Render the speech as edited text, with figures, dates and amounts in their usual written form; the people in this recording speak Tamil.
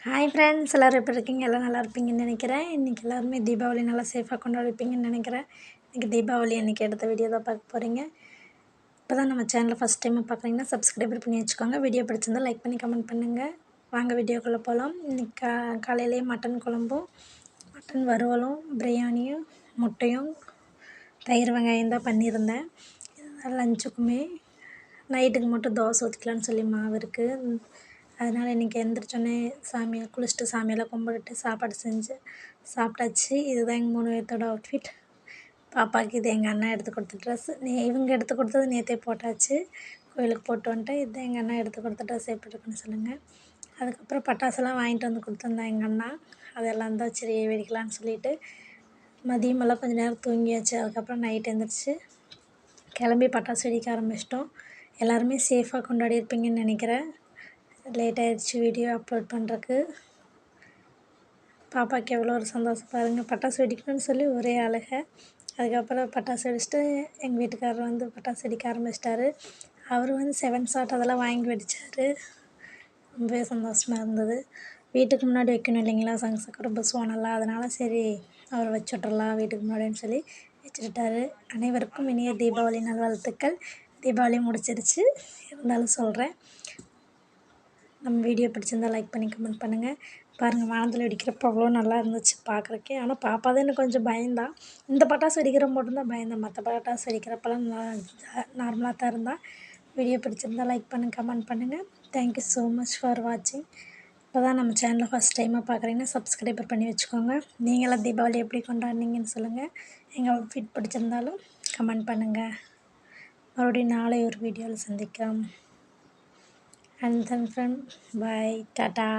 ஹாய் ஃப்ரெண்ட்ஸ், எல்லோரும் எப்படி இருக்கீங்க? எல்லாம் நல்லா இருப்பீங்கன்னு நினைக்கிறேன். இன்றைக்கி எல்லாருமே தீபாவளி நல்லா சேஃபாக கொண்டாடிப்பீங்கன்னு நினைக்கிறேன். இன்றைக்கி தீபாவளி அன்றைக்கி எடுத்த வீடியோ தான் பார்க்க போகிறீங்க. இப்போ தான் நம்ம சேனலில் ஃபஸ்ட் டைம் பார்க்குறீங்கன்னா சப்ஸ்கிரைபர் பண்ணி வச்சுக்கோங்க. வீடியோ பிடிச்சிருந்தா லைக் பண்ணி கமெண்ட் பண்ணுங்கள். வாங்க வீடியோக்குள்ளே போகலாம். இன்றைக்கி காலையிலேயே மட்டன் குழம்பும் மட்டன் வறுவலும் பிரியாணியும் முட்டையும் தயிர் வெங்காயம் தான் பண்ணியிருந்தேன். லஞ்சுக்குமே நைட்டுக்கு மட்டும் தோசை ஊற்றிக்கலான்னு சொல்லி மாவு இருக்குது. அதனால் இன்றைக்கி எழுந்திரிச்சோன்னே சாமியை குளிச்சுட்டு சாமியெல்லாம் கும்பிட்டுட்டு சாப்பாடு செஞ்சு சாப்பிட்டாச்சு. இதுதான் எங்கள் 3 பேர்த்தோட அவுட்ஃபிட். பாப்பாவுக்கு இது எங்கள் அண்ணா எடுத்து கொடுத்த ட்ரெஸ்ஸு. இவங்க எடுத்து கொடுத்தது நேற்றே போட்டாச்சு. கோயிலுக்கு போட்டு வந்துட்டேன். இதுதான் எங்கள் அண்ணா எடுத்து கொடுத்த ட்ரெஸ் எப்படி இருக்குன்னு சொல்லுங்கள். அதுக்கப்புறம் பட்டாசுலாம் வாங்கிட்டு வந்து கொடுத்துருந்தேன் எங்கள் அண்ணா. அதெல்லாம் தான் சரி வெடிக்கலான்னு சொல்லிவிட்டு மதியமெல்லாம் கொஞ்சம் நேரம் தூங்கியாச்சு. அதுக்கப்புறம் நைட் எழுந்திரிச்சு கிளம்பி பட்டாசு வெடிக்க ஆரம்பிச்சிட்டோம். எல்லாருமே சேஃபாக கொண்டாடி இருப்பீங்கன்னு நினைக்கிறேன். லேட் ஆகிடுச்சு வீடியோ அப்லோட் பண்ணுறக்கு. பாப்பாவுக்கு எவ்வளோ ஒரு சந்தோஷம் பாருங்கள். பட்டாசு வெடிக்கணும்னு சொல்லி ஒரே அழுகை. அதுக்கப்புறம் பட்டாசு வெடிச்சிட்டு எங்கள் வீட்டுக்காரர் வந்து பட்டாசு வெடிக்க ஆரம்பிச்சிட்டாரு. அவர் வந்து 7 ஷாட் அதெல்லாம் வாங்கி வெடித்தார். ரொம்பவே சந்தோஷமாக இருந்தது. வீட்டுக்கு முன்னாடி வைக்கணும் இல்லைங்களா சக்கரை புஸ்வானெல்லாம், அதனால் சரி அவர் வச்சு விட்றலாம் வீட்டுக்கு முன்னாடின்னு சொல்லி வச்சுக்கிட்டாரு. அனைவருக்கும் இனிய தீபாவளி நல்வாழ்த்துக்கள். தீபாவளி முடிச்சிருச்சு, இருந்தாலும் சொல்கிறேன். நம்ம வீடியோ பிடிச்சிருந்தால் லைக் பண்ணி கமெண்ட் பண்ணுங்கள். பாருங்கள், வானத்தில் வெடிக்கிறப்போ அவ்வளோ நல்லா இருந்துச்சு பார்க்குறக்கே. ஆனால் பாப்பா தான் எனக்கு கொஞ்சம் பயந்தான். இந்த பட்டாசு வெடிக்கிற மட்டும்தான் பயந்தேன். மற்ற பட்டாசு வெடிக்கிறப்பெல்லாம் நார்மலாக தான் இருந்தால். வீடியோ பிடிச்சிருந்தால் லைக் பண்ணுங்கள், கமெண்ட் பண்ணுங்கள். தேங்க்யூ ஸோ மச் ஃபார் வாட்சிங். இப்போ தான் நம்ம சேனலை ஃபஸ்ட் டைமாக பார்க்குறீங்கன்னா சப்ஸ்கிரைபர் பண்ணி வச்சுக்கோங்க. நீங்களாம் தீபாவளி எப்படி கொண்டாடினீங்கன்னு சொல்லுங்கள். எங்கள் அவுட்ஃபிட் பிடிச்சிருந்தாலும் கமெண்ட் பண்ணுங்கள். மறுபடியும் நாளை ஒரு வீடியோவில் சந்திக்கலாம். And then friend, bye, tata.